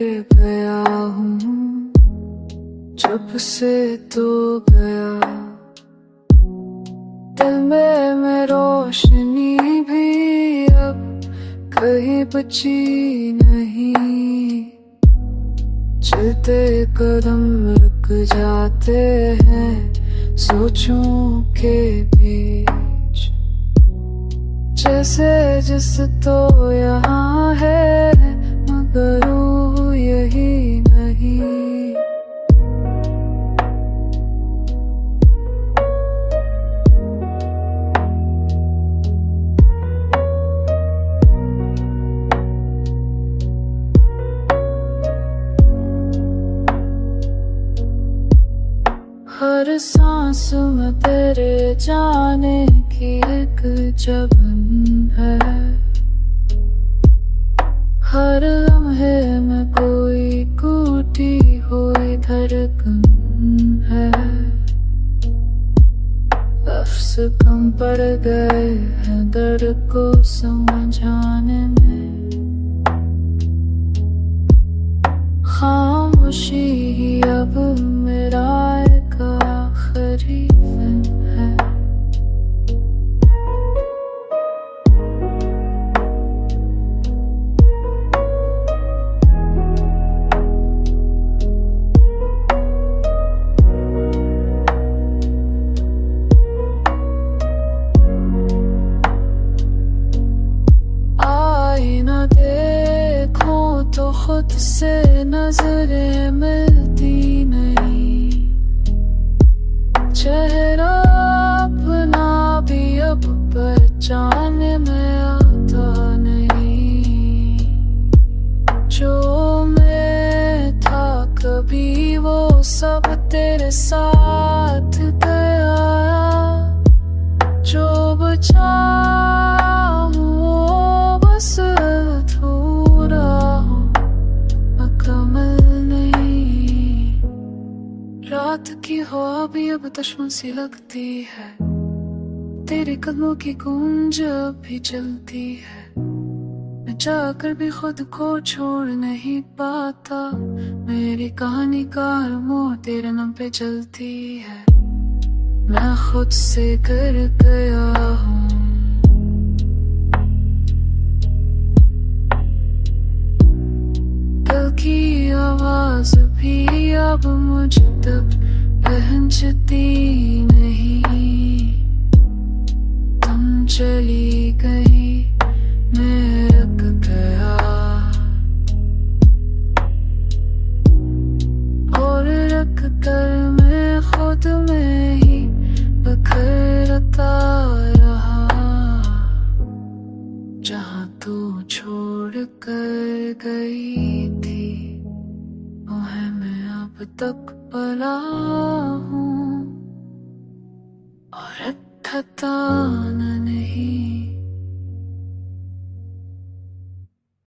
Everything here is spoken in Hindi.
गया हूँ जब से तो गया दिल में मैं रोशनी भी अब कहीं बची नहीं। चलते कदम रुक जाते हैं सोचों के बीच, जैसे जिस तो यहाँ है मगर वो यही नहीं। हर सांस में तेरे जाने की एक जबन है, हर लम्हे में कोई टूटी हुई धड़कन है। लफ्ज़ कम पड़ गए हैं दर्द को समझाने में, खामोशी ही अब मेरा एक आखिरी फिल्म है। आईना देखो तो खुद से नजरें मिलती नहीं, चेहरा अपना भी अब पहचाने में आता नहीं। जो मैं था कभी वो सब तेरे साथ गया, जो बचा हूँ बस अधूरा हूँ मुकम्मल नहीं। रात की हवा भी अब दुश्मन सी लगती है, तेरे कदमों की गूंज अब भी चलती है। मैं जाकर भी खुद को छोड़ नहीं पाता, मेरी कहानी का मोड़ तेरे नाम पे चलती है। मैं खुद से कर गया हूँ, दिल की आवाज भी अब मुझ तक पहुंचती नहीं। तुम चली गई मैं रुक गया, और रख कर मैं खुद में ही बखरता रहा। जहाँ तू छोड़ कर गई थी वह मैं अब तक पला हूँ, और ठिकाना नहीं।